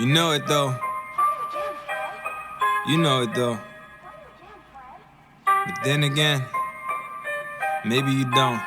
You know it though. You know it though. But then again, maybe you don't.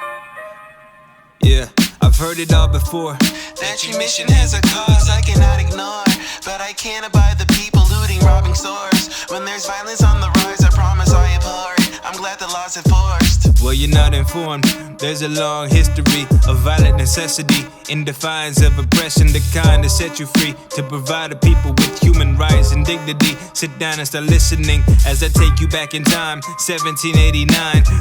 Yeah, I've heard it all before. That your mission has a cause I cannot ignore, but I can't abide the people looting, robbing stores. When there's violence on the rise, I promise I abhor it. I'm glad the law's enforced. Well, you're not informed. There's a long history of violent necessity in defiance of oppression, the kind that set you free to provide the people with human rights and dignity. Sit down and start listening as I take you back in time. 1789,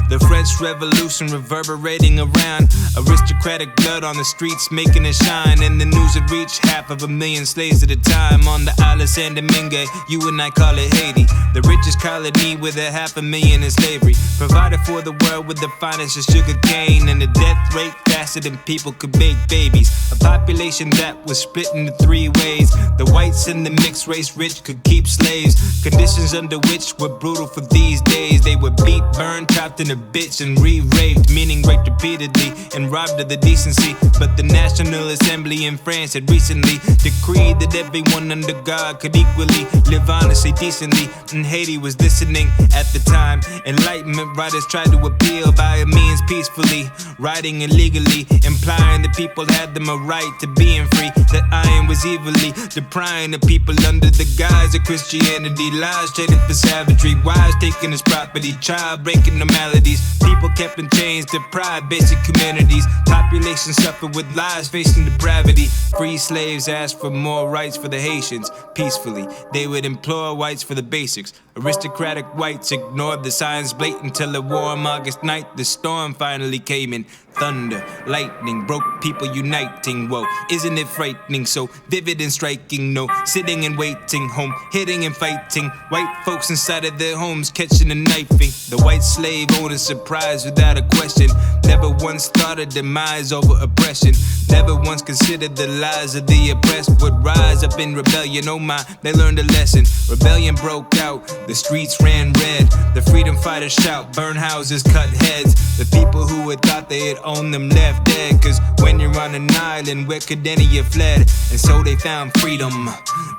the French Revolution reverberating around. Aristocratic blood on the streets making it shine, and the news had reached 500,000 slaves at a time on the Isle of San Domingue. You and I call it Haiti, the richest colony with 500,000 in slavery, provided for the world with the finest of sugar cane, and the death rate faster than people could make babies. A population that was split into three ways. The whites and the mixed race rich could keep slaves, conditions under which were brutal for these days. They were beat, burned, chopped in a bitch, and re-raped, meaning raped repeatedly and robbed of the decency. But the National Assembly in France had recently decreed that everyone under God could equally live honestly, decently, and Haiti was listening at the time. Enlightenment writers tried to appeal by a means peacefully, writing illegally, implying that people had them a right to being free, that iron was evilly depriving the people under the guise of Christianity. Lies traded for savagery, wives taking as property, child breaking normalities, people kept in chains, deprived basic humanities. Population suffered with lives facing depravity. Free slaves asked for more rights for the Haitians. Peacefully, they would implore whites for the basics. Aristocratic whites ignored the signs blatant till a warm August night the storm finally came in. Thunder, lightning, broke people uniting. Whoa, isn't it frightening? So vivid and striking. No sitting and waiting, home hitting and fighting. White folks inside of their homes catching a knifing. The white slave owner surprised without a question. Never once thought of demise over oppression. Never once considered the lies of the oppressed would rise up in rebellion. Oh my, they learned a lesson. Rebellion broke out, the streets ran red. The freedom fighters shout, burn houses, cut heads. The people who had thought they had owned them left dead. Cause when you're on an island, where could any have fled? And so they found freedom,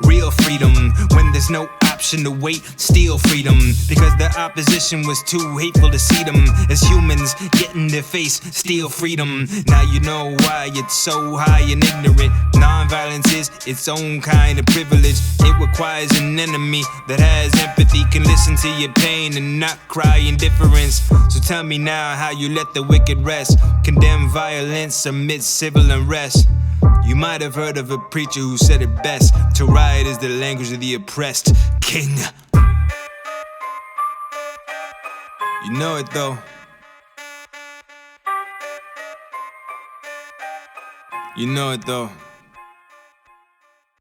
real freedom. When there's no option to wait, steal freedom. Because the opposition was too hateful to see them as humans, get in their face, steal freedom. Now you know why it's so high and ignorant. Non-violence is its own kind of privilege. It requires an enemy that has empathy, can listen to your pain and not cry indifference. So tell me now how you let the wicked rest, condemn violence amidst civil unrest. You might have heard of a preacher who said it best: to riot is the language of the oppressed. King. You know it though. You know it though.